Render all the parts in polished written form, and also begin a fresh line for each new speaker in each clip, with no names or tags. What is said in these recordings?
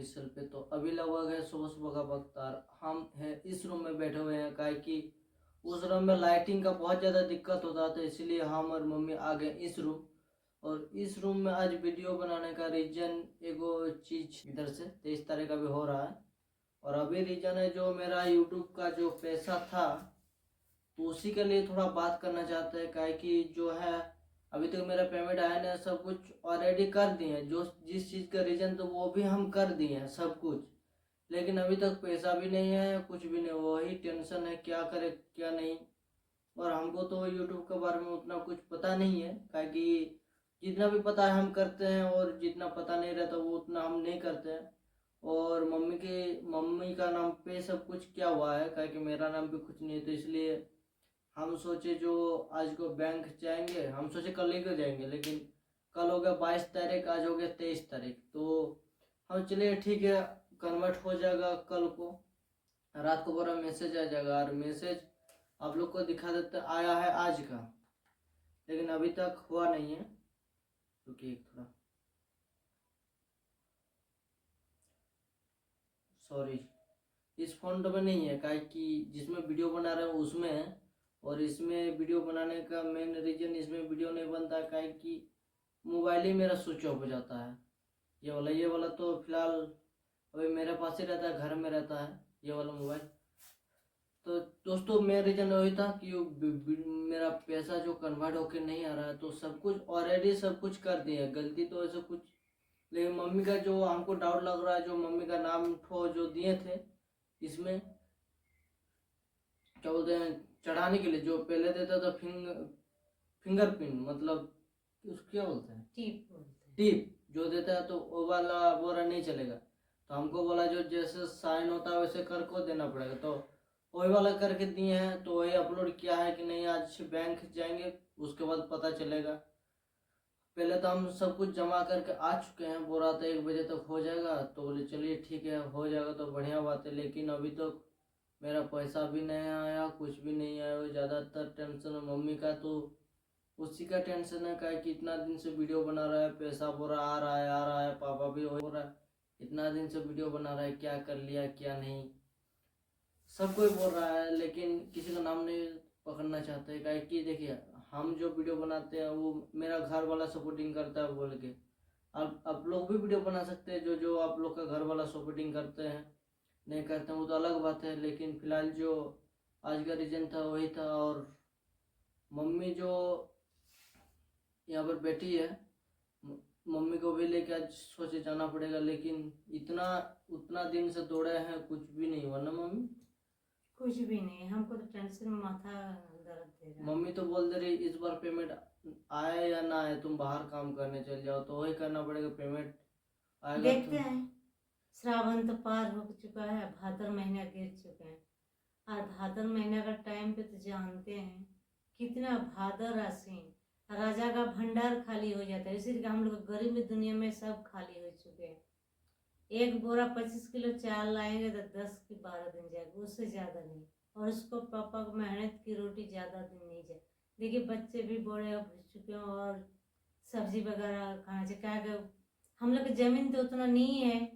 Official पे। तो अभी लगभग है सुबह सुबह का वक्त और हम है इस रूम में बैठे हुए हैं, काहे कि उस रूम में लाइटिंग का बहुत ज़्यादा दिक्कत होता था, इसलिए हम और मम्मी आ गए इस रूम। और इस रूम में आज वीडियो बनाने का रीजन एगो चीज इधर से 23 तारीख का भी हो रहा है। और अभी रीजन है जो मेरा यूट्यूब का जो पैसा था तो उसी के लिए थोड़ा बात करना चाहते हैं, काहे कि जो है अभी तक मेरा पेमेंट आया नहीं, सब कुछ ऑलरेडी कर दिए हैं, जो जिस चीज़ का रीजन तो वो भी हम कर दिए हैं सब कुछ, लेकिन अभी तक पैसा भी नहीं है, कुछ भी नहीं। वही टेंशन है क्या करे क्या नहीं। और हमको तो यूट्यूब के बारे में उतना कुछ पता नहीं है, काहे कि जितना भी पता है हम करते हैं और जितना पता नहीं रहता वो उतना हम नहीं करते हैं। और मम्मी का नाम पे सब कुछ क्या हुआ है, काहे कि मेरा नाम पे कुछ नहीं है, तो इसलिए हम सोचे जो आज को बैंक जाएंगे, हम सोचे कल ही को जाएंगे, लेकिन कल हो गया 22 तारीख, आज हो गया 23 तारीख। तो हम चलिए ठीक है, कन्वर्ट हो जाएगा कल को, रात को पूरा मैसेज आ जाएगा। और मैसेज आप लोग को दिखा देते आया है आज का, लेकिन अभी तक हुआ नहीं है, क्योंकि थोड़ा सॉरी इस फोन में नहीं है, काहे कि जिसमें वीडियो बना रहे हैं उसमें है। और इसमें वीडियो बनाने का मेन रीजन इसमें वीडियो नहीं बनता है, काहे कि मोबाइल ही मेरा स्विच ऑफ हो जाता है। ये वाला तो फिलहाल अभी मेरे पास ही रहता है, घर में रहता है ये वाला मोबाइल। तो दोस्तों मेरा रीजन वही था कि मेरा पैसा जो कन्वर्ट होकर नहीं आ रहा है, तो सब कुछ ऑलरेडी सब कुछ कर दिए, गलती तो ऐसे कुछ। लेकिन मम्मी का जो हमको डाउट लग रहा है, जो मम्मी का नाम ठो जो दिए थे इसमें क्या बोलते हैं चढ़ाने के लिए, जो पहले देता था फिंगरप्रिंट, मतलब उसको क्या बोलते हैं,
टिप बोलते हैं।
टिप जो देता है, तो वो वाला बोरा नहीं चलेगा। तो हमको बोला जो जैसे साइन होता है वैसे कर को देना पड़ेगा, तो वही वाला करके दिए हैं। तो वही अपलोड किया है कि नहीं, आज बैंक जाएंगे उसके बाद पता चलेगा। पहले तो हम सब कुछ जमा करके आ चुके हैं, बोला था 1 बजे तक हो जाएगा, तो बोले चलिए ठीक है हो जाएगा तो बढ़िया बात है। लेकिन अभी तक मेरा पैसा भी नहीं आया, कुछ भी नहीं आया। ज़्यादातर टेंशन है मम्मी का, तो उसी का टेंशन है, का कि इतना दिन से वीडियो बना रहा है, पैसा पूरा आ रहा है आ रहा है, पापा भी हो रहा है, इतना दिन से वीडियो बना रहा है, क्या कर लिया क्या नहीं, सब कोई बोल रहा है, लेकिन किसी का नाम नहीं पकड़ना चाहते। काहे कि देखिए हम जो वीडियो बनाते हैं वो मेरा घर वाला सपोर्टिंग करता है बोल के, आप लोग भी वीडियो बना सकते हैं, जो जो आप लोग का घर वाला सपोर्टिंग करते हैं, नहीं करते हैं वो तो अलग बात है। लेकिन फिलहाल जो आज का रीजन था वही था। और मम्मी जो यहाँ पर बैठी है, मम्मी को भी लेके आज सोचे जाना पड़ेगा, लेकिन इतना उतना दिन से दौड़े हैं, कुछ भी नहीं हुआ ना मम्मी।
कुछ भी नहीं, हमको तो टेंशन में माथा दर्द दे रहा है।
मम्मी तो बोल दे रही इस बार पेमेंट आए या ना आए तुम बाहर काम करने चल जाओ, तो वही करना पड़ेगा, पेमेंट आएगा
देखते
तो।
हैं, श्रावण तो पार हो चुका है, भाद्र महीना गिर चुके हैं। और भाद्र महीना का टाइम पे तो जानते हैं कितना भादर आसीन राजा का भंडार खाली हो जाता है, इसीलिए हम लोग गरीब दुनिया में सब खाली हो चुके हैं। एक बोरा 25 किलो चावल लाएंगे तो 10 की 12 दिन जाएगा, उससे ज़्यादा नहीं। और उसको पापा को मेहनत की रोटी ज़्यादा दिन नहीं जाए। देखिए बच्चे भी बड़े हो चुके हैं और सब्जी वगैरह खाना चाहिए, क्या हम लोग की ज़मीन तो उतना नहीं है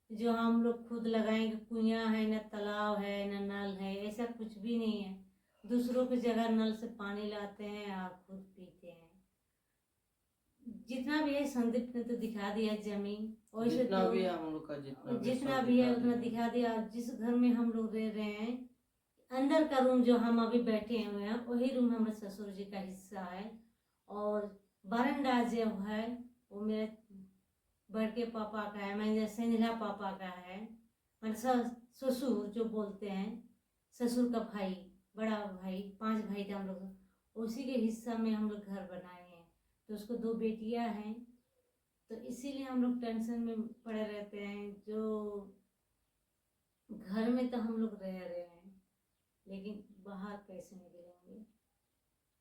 जो हम लोग खुद लगाएंगे, कुइयाँ है न तालाब है न नल है, ऐसा कुछ भी नहीं है। दूसरों की जगह नल से पानी लाते हैं और खुद पीते हैं। जितना भी है संदीप ने तो दिखा दिया जमीन, वैसे
जितना
तो
भी है हम लोग का
जितना
सब
भी है
दिखा
उतना
दिया।
दिखा दिया। जिस घर में हम लोग रह रहे हैं, अंदर का रूम जो हम अभी बैठे हुए हैं वही रूम हमारे ससुर जी का हिस्सा है। और बरंडा जो है वो मेरे बड़के पापा का है, मैं संजला पापा का है, मेरे ससुर जो बोलते हैं, ससुर का भाई, बड़ा भाई, 5 भाई थे हम लोग, उसी के हिस्सा में हम लोग घर बनाए हैं। तो उसको 2 बेटियां हैं, तो इसीलिए हम लोग टेंशन में पड़े रहते हैं। जो घर में तो हम लोग रह रहे हैं, लेकिन बाहर कैसे निकलेंगे,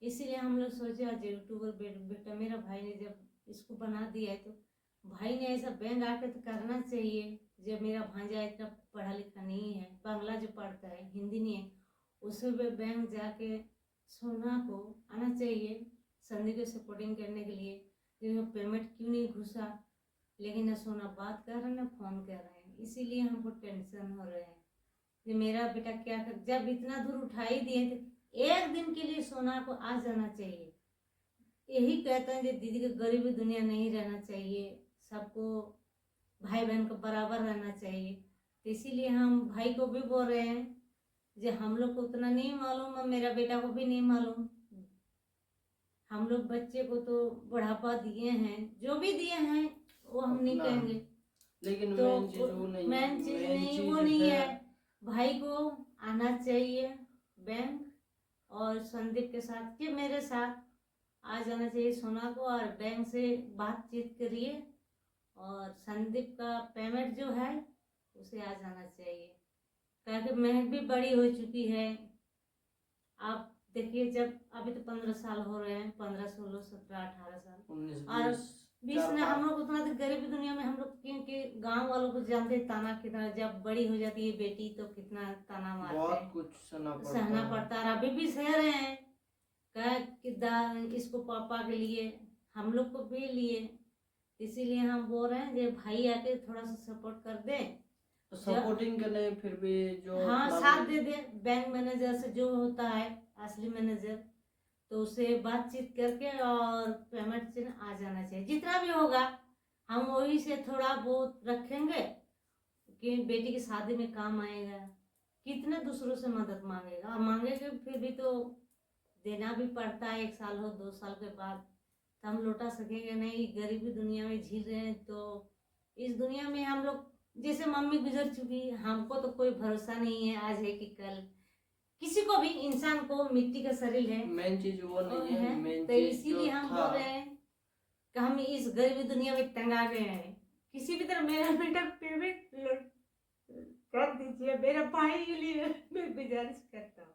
इसीलिए हम लोग सोचे आज यूट्यूबर बेटा मेरा भाई ने जब इसको बना दिया है, तो भाई ने ऐसा बैंक आके तो करना चाहिए। जब मेरा भांजा इतना पढ़ा लिखा नहीं है, बांग्ला जो पढ़ता है, हिंदी नहीं है, उसे भी बैंक जाके सोना को आना चाहिए संधि को सपोर्टिंग करने के लिए। जो पेमेंट क्यों नहीं घुसा, लेकिन न सोना बात कर रहे हैं न फोन कर रहे हैं, इसीलिए हमको टेंशन हो रहा है कि मेरा बेटा क्या कर, जब इतना दूर उठा ही दिए तो एक दिन के लिए सोना को आ जाना चाहिए। यही कहते हैं कि दीदी की गरीबी दुनिया नहीं रहना चाहिए, सबको भाई बहन को बराबर रहना चाहिए। तो इसीलिए हम भाई को भी बोल रहे हैं जो हम लोग को उतना नहीं मालूम और मेरा बेटा को भी नहीं मालूम। हम लोग बच्चे को तो बढ़ापा दिए हैं, जो भी दिए हैं वो हम नहीं
अपना
कहेंगे,
लेकिन
तो
मेन चीज वो नहीं,
मेन चीज
मेन
नहीं
चीज
वो नहीं
है।
है। भाई को आना चाहिए बैंक, और संदीप के साथ कि मेरे साथ आ जाना चाहिए सोना को, और बैंक से बातचीत करिए और संदीप का पेमेंट जो है उसे आ जाना चाहिए, ताकि महक भी बड़ी हो चुकी है। आप देखिए, जब अभी तो 15 साल हो रहे हैं, 15 16 17 18 साल
19
और
20
बीस
चार
में हम
पाँच
लोग उतना तो गरीबी दुनिया में हम लोग, क्योंकि गांव वालों को जानते हैं ताना कितना, जब बड़ी हो जाती है बेटी तो कितना ताना मारते
बहुत
हैं,
कुछ सहना
सहना
है।
पड़ता है। और अभी भी सह रहे हैं, कह कि इसको पापा के लिए, हम लोग को भी लिए। इसीलिए हम बोल रहे हैं कि भाई आके थोड़ा सा सपोर्ट कर दे,
तो सपोर्टिंग करने फिर भी जो
हाँ
मान
साथ
ली-
दे दे। बैंक मैनेजर से जो होता है असली मैनेजर, तो उससे बातचीत करके और पेमेंट से आ जाना चाहिए, जितना भी होगा हम वही से थोड़ा बहुत रखेंगे कि बेटी की शादी में काम आएगा। कितने दूसरों से मदद मांगेगा, और मांगेगे फिर भी तो देना भी पड़ता है, 1 साल हो 2 साल के बाद तो हम लौटा सकेंगे नहीं। गरीबी दुनिया में जी रहे हैं, तो इस दुनिया में हम लोग, जैसे मम्मी गुजर चुकी, हमको तो कोई भरोसा नहीं है आज है कि कल, किसी को भी, इंसान को मिट्टी का शरीर है
मेन चीज वो नहीं है, मेन
तो
चीज जो
इसीलिए हम
था।
बोल रहे हैं कि हम इस गरीबी दुनिया में तंग आ गए हैं। किसी भी तरह मेरा बेटा पेमेंट कर दीजिए, मेरा भाई के लिए मैं गुजारिश करता हूँ।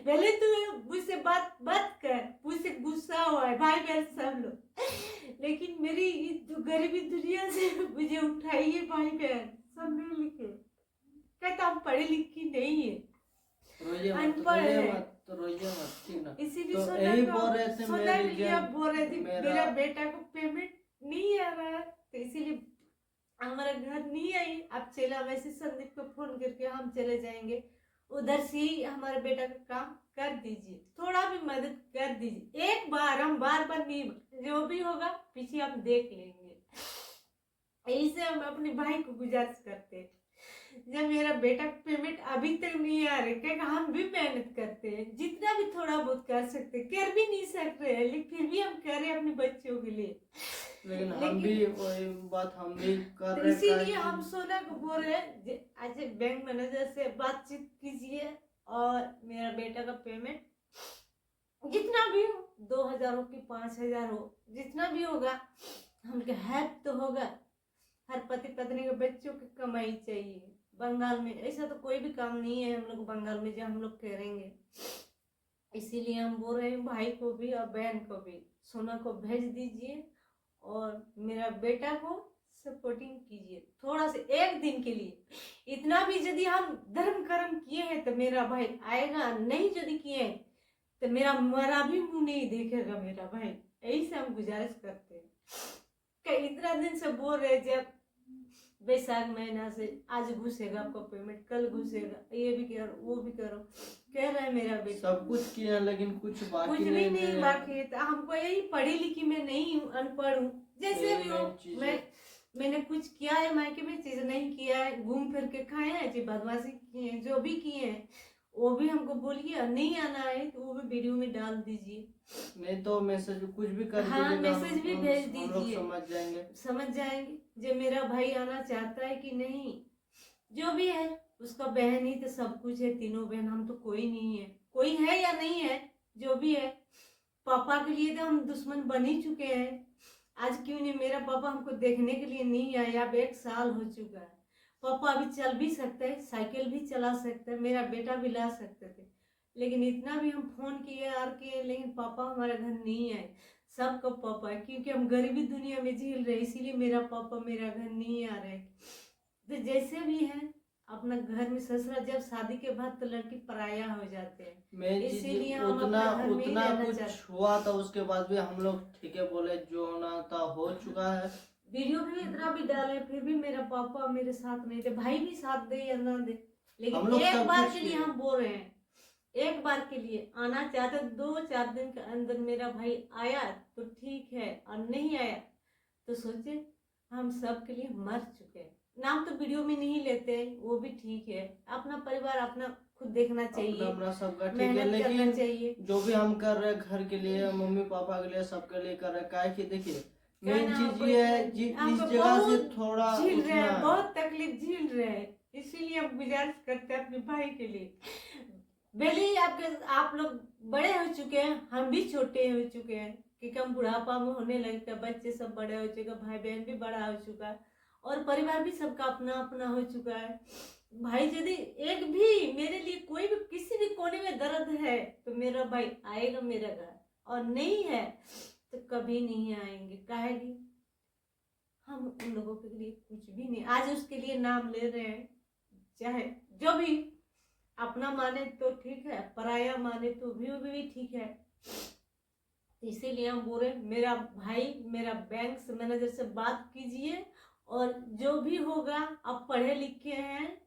पहले तो मुझसे बात कर, मुझसे गुस्सा हुआ है भाई बहन सब लोग, लेकिन मेरी इस गरीबी दुनिया से मुझे उठाइए भाई बहन सब मिल के। कहता हम पढ़े लिखे नहीं है,
रोइए मत,
अनपढ़
रोइए
है।
मत, तो रोइए मत, ठीक ना।
इसीलिए
तो
सोना
यही
को,
बोल रहे थे
सोना
मेरे
के लिए आप बोल रहे थे
मेरा
मेरा बेटा को पेमेंट नहीं आ रहा है, तो इसीलिए हमारा घर नहीं आई। आप चला, वैसे संदीप को फोन करके हम चले जाएंगे, उधर से ही हमारे बेटा का काम कर दीजिए, थोड़ा भी मदद कर दीजिए। एक बार, हम बार बार नहीं, जो भी होगा पीछे हम देख लेंगे। यही से हम अपने भाई को गुजारिश करते हैं, जब मेरा बेटा पेमेंट अभी तक नहीं आ रहे, क्या हम भी मेहनत करते हैं, जितना भी थोड़ा बहुत कर सकते हैं, कर भी नहीं सकते हैं, लेकिन फिर भी हम कर रहे हैं अपने बच्चों के लिए।
लेकिन हम भी वही बात हम भी कर
तो
रहे हैं,
इसीलिए हम सोना को बोल रहे हैं आज बैंक मैनेजर से बातचीत कीजिए और मेरा बेटा का पेमेंट जितना भी हो, 2000 हो कि 5000 हो, जितना भी होगा हमके हेल्प तो होगा। हर पति पत्नी के बच्चों की कमाई चाहिए। बंगाल में ऐसा तो कोई भी काम नहीं है हम लोग बंगाल में जो हम लोग करेंगे। इसीलिए हम बोल रहे हैं भाई को भी और बहन को भी सोना को भेज दीजिए और मेरा बेटा को सपोर्टिंग कीजिए थोड़ा से, एक दिन के लिए। इतना भी यदि हम धर्म कर्म किए हैं तो मेरा भाई आएगा, नहीं यदि किए हैं तो मेरा मरा भी मुंह नहीं देखेगा मेरा भाई। यही से हम गुजारिश करते हैं। इतना दिन से बोल रहे, जब बैसाख महीना से आज घुसेगा आपको पेमेंट, कल घुसेगा, ये भी करो वो भी करो, कह रहे हैं मेरा बेटा।
सब कुछ किया लेकिन कुछ बाकी
कुछ भी नहीं बाकी है। तो हमको यही, पढ़ी लिखी मैं नहीं हूँ, अनपढ़ हूँ, जैसे भी हो। मैंने कुछ किया है मायके में, चीज नहीं किया है, घूम फिर के खाए हैं, जी बदमाशी किए हैं, जो भी किए हैं वो भी हमको बोलिए। नहीं आना है तो वो भी वीडियो में डाल दीजिए,
नहीं तो मैसेज कुछ भी कर
हाँ
दीजिएगा,
मैसेज भी भेज
हम लोग
दीजिए, समझ जाएंगे जो मेरा भाई आना चाहता है कि नहीं। जो भी है उसका बहन ही तो सब कुछ है, तीनों बहन, हम तो कोई नहीं है, कोई है या नहीं है, जो भी है पापा के लिए तो हम दुश्मन बन ही चुके हैं। आज क्यों नहीं, मेरा पापा हमको देखने के लिए नहीं आया, अब 1 साल हो चुका है। पापा अभी चल भी सकते हैं, साइकिल भी चला सकते हैं, मेरा बेटा भी ला सकते थे, लेकिन इतना भी हम फोन किए और किए, लेकिन पापा हमारे घर नहीं आए। सबका पापा है, क्योंकि हम गरीबी दुनिया में झेल रहे, इसीलिए मेरा पापा मेरा घर नहीं आ रहे। तो जैसे भी है अपना घर में, ससुरा जब शादी के बाद तो लड़की पराया हो जाते हैं, इसीलिए हम
उतना
अपना घर में ही
उतना
रहना
कुछ
चाहते हैं।
हुआ था, उसके बाद भी हम लोग ठीक है बोले, जो होना था हो चुका है,
वीडियो भी इतना भी डाले फिर भी मेरा पापा मेरे साथ नहीं थे, भाई भी साथ दे या ना दे,
हम
लेकिन
लोग
एक
सब
बार
कुछ
के लिए
किए।
हम बोल रहे हैं, एक बार के लिए आना चाहते, 2-4 दिन के अंदर मेरा भाई आया तो ठीक है, और नहीं आया तो सोचे हम सब के लिए मर चुके हैं। नाम तो वीडियो में नहीं लेते वो भी ठीक है, अपना परिवार अपना खुद देखना
अपना
चाहिए,
अपना सबका ठीक है,
मेहनत करना
लेकिन
चाहिए।
जो भी हम कर रहे हैं घर के लिए, मम्मी पापा के लिए, सबके लिए कर रहे हैं। काहे कि देखिए
क्या
मेन
ना,
चीज
हमको
ये है
हमको
इस जगह से
बहुत
थोड़ा
झेल रहे
उठना
हैं,
है।
बहुत तकलीफ झेल रहे हैं, इसीलिए हम गुजारिश करते हैं अपने भाई के लिए। भले ही आप लोग बड़े हो चुके हैं, हम भी छोटे हो चुके हैं, क्योंकि हम बुढ़ापा में होने लगते हैं, बच्चे सब बड़े हो चुके हैं, भाई बहन भी बड़ा हो चुका है, और परिवार भी सबका अपना अपना हो चुका है। भाई यदि एक भी मेरे लिए कोई भी किसी भी कोने में दर्द है तो मेरा भाई आएगा मेरा घर, और नहीं है तो कभी नहीं आएंगे। काहेगी हम उन लोगों के लिए कुछ भी नहीं, आज उसके लिए नाम ले रहे हैं, चाहे जो भी अपना माने तो ठीक है, पराया माने तो भी ठीक है। इसीलिए हम बोल रहे मेरा भाई, मेरा बैंक से मैनेजर से बात कीजिए, और जो भी होगा आप पढ़े लिखे हैं,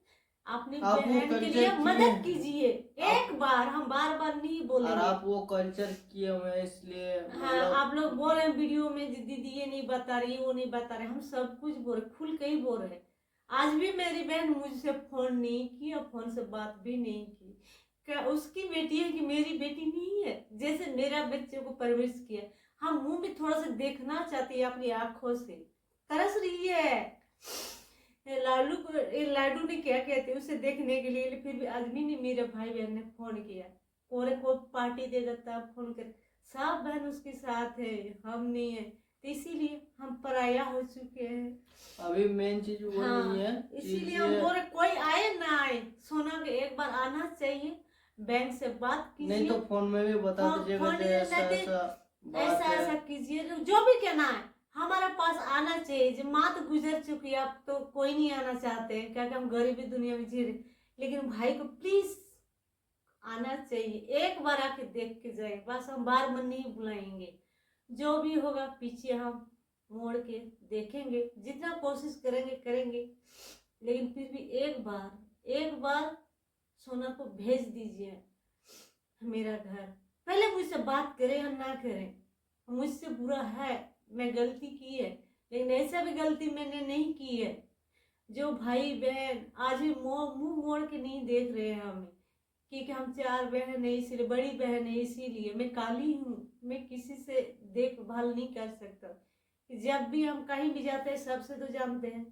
अपनी
आप वो
बहन के
कल्चर
लिए
किए
मदद
हैं।
कीजिए। एक बार, हम बार बार नहीं
और
बोलेंगे।
आप वो कल्चर किए हुए हैं, इसलिए
हाँ, आप लोग बोल रहे हैं वीडियो में दीदी ये नहीं बता रही, वो नहीं बता रहे, हम सब कुछ बोल रहे, खुल के ही बोल रहे। आज भी मेरी बहन मुझसे फोन नहीं की और फोन से बात भी नहीं की। क्या उसकी बेटी है कि मेरी बेटी नहीं है? जैसे मेरा बच्चे को परवरिश किया, हम मुंह में थोड़ा सा देखना चाहती है, अपनी आंखों से तरस रही है। लाडू ने क्या कहते उसे देखने के लिए, फिर भी आदमी ने, मेरे भाई बहन ने फोन किया, कोरे को पार्टी दे देता फोन कर, सब बहन उसके साथ है, हम नहीं है, तो इसीलिए हम पराया हो चुके हैं।
अभी मेन चीज वो
हाँ,
नहीं है,
इसीलिए हम बोल रहे कोई आए ना आए, सोना के एक बार आना चाहिए, बैंक से बात कीजिए,
नहीं तो फोन में भी बता
फोन
दीजिएगा
फोन
जो ऐसा
नहीं,
ऐसा बात
ऐसा
है।
ऐसा कीजिए, जो भी कहना है हमारा पास आना चाहिए। जो माँ तो गुजर चुकी है, अब तो कोई नहीं आना चाहते हैं, क्योंकि हम गरीबी दुनिया में जी रहे, लेकिन भाई को प्लीज आना चाहिए, एक बार आके देख के जाए, बस हम बार मन नहीं बुलाएंगे, जो भी होगा पीछे हम मोड़ के देखेंगे, जितना कोशिश करेंगे करेंगे, लेकिन फिर भी एक बार सोना को भेज दीजिए मेरा घर। पहले मुझसे बात करें या ना करें, मुझसे बुरा है, मैं गलती की है, लेकिन ऐसा भी गलती मैंने नहीं की है। जो भाई बहन आज भी मुंह मोड़ के नहीं देख रहे हैं हमें, क्योंकि हम 4 बहन है, इसीलिए बड़ी बहन है, इसीलिए मैं काली हूँ, मैं किसी से देखभाल नहीं कर सकता। जब भी हम कहीं भी जाते हैं, सबसे तो जानते हैं,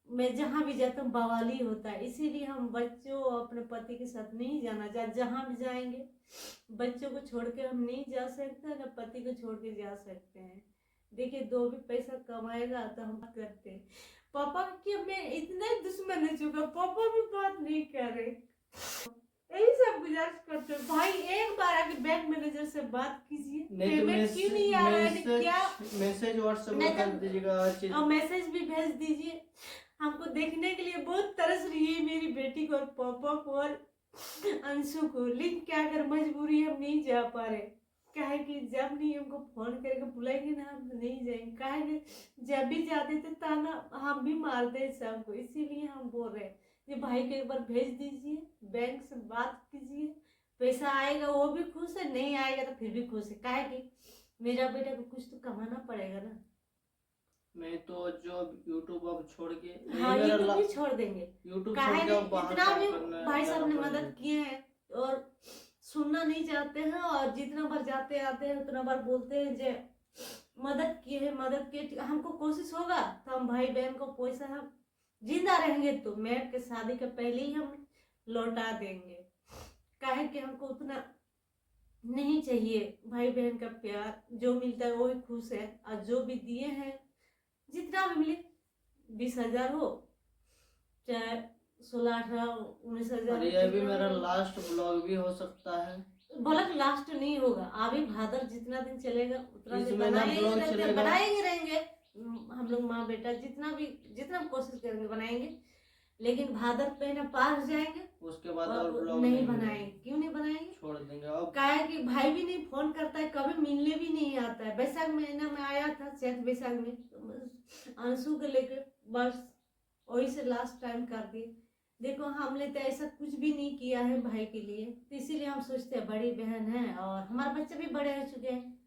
मैं जहाँ भी जाता हूँ बवाली होता है, इसीलिए हम बच्चों अपने पति के साथ नहीं जाना चाहते। जहाँ भी जाएंगे बच्चों को छोड़ के हम नहीं जा सकते, ना पति को छोड़ के जा सकते हैं। देखिए, 2 भी पैसा कमाएगा तो हम बात करते हैं। पापा की मैं इतने दुश्मन हो चुका, पापा भी बात नहीं कर रहे, यही सब गुजारिश करते हैं। भाई एक बार आके बैंक मैनेजर से बात कीजिए,
नहीं तो
पेमेंट क्यों नहीं आ रहा है, क्या
मैसेज व्हाट्सएप में कर दीजिएगा हर चीज,
और मैसेज भी भेज दीजिए। हमको देखने के लिए बहुत तरस रही है मेरी बेटी को और पापा को और अंशु को, लेकिन क्या कर मजबूरी, हम नहीं जा पा रहे। काहे कि जब नहीं हमको फोन करके बुलाएंगे ना, हम नहीं जाएंगे, काहे कि जब भी जाते थे ताना हम भी मारते हैं सबको, इसीलिए हम बोल रहे हैं कि भाई को एक बार भेज दीजिए, बैंक से बात कीजिए, पैसा आएगा वो भी खुश है, नहीं आएगा तो फिर भी खुश है, काहे कि मेरा बेटा को कुछ तो कमाना पड़ेगा ना।
नहीं तो जो यूट्यूब अब छोड़ के,
हाँ,
मेरा
यूट्यूब भी छोड़ देंगे,
यूट्यूब
काहे
छोड़ के अब बाहर
इतना
काम
भी
करना है,
भाई साहब ने
जाना
मदद
पड़ेगा।
किए हैं और सुनना नहीं चाहते हैं, और जितना बार जाते आते हैं उतना बार बोलते हैं जे मदद किए है, मदद किए, हमको कोशिश होगा तो हम भाई बहन को पैसा, हम जिंदा रहेंगे तो मैं के शादी के पहले ही हम लौटा देंगे। काहे कि हमको उतना नहीं चाहिए, भाई बहन का प्यार जो मिलता है वो ही खुश है, और जो भी दिए हैं जितना भी मिले, 20,000 हो चाहे 16, 18, 19,000,
और ये भी मेरा लास्ट ब्लॉग भी हो सकता है।
ब्लॉग लास्ट नहीं होगा, आगे भादर जितना दिन चलेगा उतना
इस
दिन
महीना ब्लॉग चलेगा।
बनाएंगे रहेंगे, हम लोग माँ बेटा जितना कोशिश करेंगे बनाएंगे, लेकिन भादर महीना पार हो जाएंगे
उसके बाद और
और
ब्लॉग
नहीं बनाएंगे। क्यों नहीं बनाएंगे?
छोड़ देंगे अब।
क्या है कि भाई भी नहीं फोन करता है, कभी मिलने भी नहीं आता है। बैसाख महीना में आया था, चैत बैसाख में अंशु को लेके, बस वही से लास्ट टाइम कर दिए। देखो हमने तो ऐसा कुछ भी नहीं किया है भाई के लिए, तो इसीलिए हम सोचते हैं बड़ी बहन है और हमारे बच्चे भी बड़े हो चुके हैं,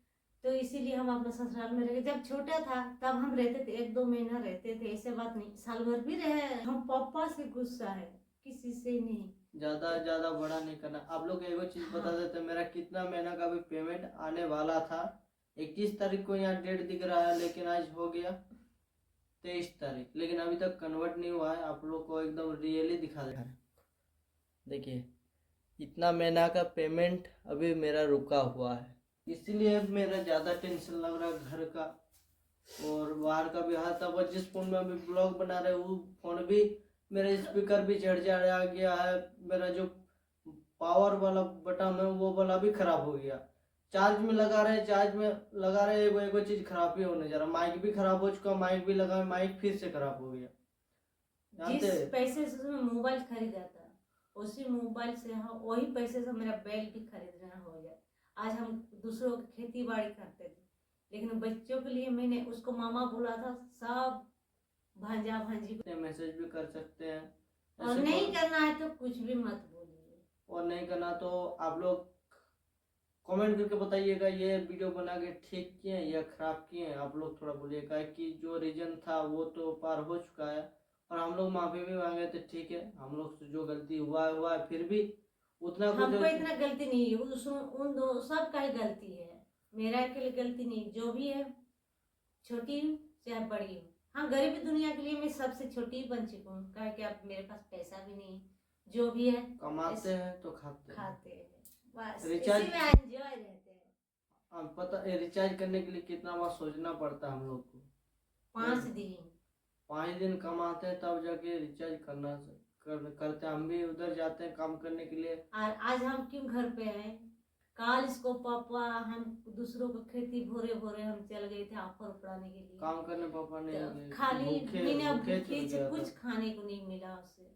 तो इसीलिए हम अपना ससुराल में रहे। जब छोटा था तब हम रहते थे, 1-2 महीना रहते थे, ऐसे बात नहीं, साल भर भी रहे। हम पापा से गुस्सा है, किसी से नहीं।
ज्यादा बड़ा नहीं करना। आप लोग एगो चीज बता
हाँ।
देते, मेरा कितना महीना का भी पेमेंट आने वाला था। 21 तारीख को यहाँ डेट दिख रहा है, लेकिन आज हो गया 23 तारीख, लेकिन अभी तक कन्वर्ट नहीं हुआ है। आप लोग को एकदम रियली दिखा दे। देखिए इतना महीना का पेमेंट अभी मेरा रुका हुआ है, इसीलिए मेरा ज़्यादा टेंशन लग रहा है घर का और बाहर का भी। हाँ तब जिस फोन में अभी ब्लॉग बना रहे वो फोन भी मेरा स्पीकर भी चढ़ जा गया है, मेरा जो पावर वाला बटन है वो वाला भी खराब हो गया। चार्ज में लगा रहे एगो एगो चीज खराब ही होने जा रहा। माइक भी खराब हो चुका, माइक भी लगा, माइक फिर से खराब हो गया। जानते
जिस पैसे से मैं मोबाइल खरीदा था, उसी मोबाइल से हम वही पैसे से मेरा बैल भी खरीदना हो गया। आज हम दूसरों की खेती बाड़ी करते थे, लेकिन बच्चों के लिए मैंने उसको मामा बोला था, सब भांजा भांजी को
मैसेज भी कर सकते हैं,
और
ऐसे
नहीं करना है तो कुछ भी मत बोलिए।
और नहीं करना तो आप लोग कमेंट करके बताइएगा ये वीडियो बना के ठीक किए या खराब किए। आप लोग थोड़ा बोलिएगा कि जो रीजन था वो तो पार हो चुका है और हम लोग माफी भी मांगे थे, ठीक है। हम लोग से जो गलती हुआ है, फिर भी उतना
हमको
कुछ
इतना गलती नहीं है, उन दो सब का ही गलती है, मेरा अकेले गलती नहीं। जो भी है, छोटी हूँ चाहे बड़ी हूँ, हाँ गरीबी दुनिया के लिए मैं सबसे छोटी ही बन चुकी हूँ, कहा कि अब मेरे पास पैसा भी नहीं है, जो भी है
कमाते हैं तो खाते हैं।
हैं, बस
रिचार्ज
इसी में एंजॉय रहते हैं।
अब पता है रिचार्ज करने के लिए कितना बार सोचना पड़ता है हम लोग को।
5 दिन
5 दिन कमाते हैं तब जाके रिचार्ज करते हैं। हम भी उधर जाते हैं काम करने के लिए।
और आज हम क्यों घर पे हैं? काल इसको पापा हम दूसरों को खेती भोरे भोरे हम चल गए थे आफर पड़ाने के लिए,
काम करने पापा ने
तो खाली बिना भूखे से कुछ खाने को नहीं मिला उसे।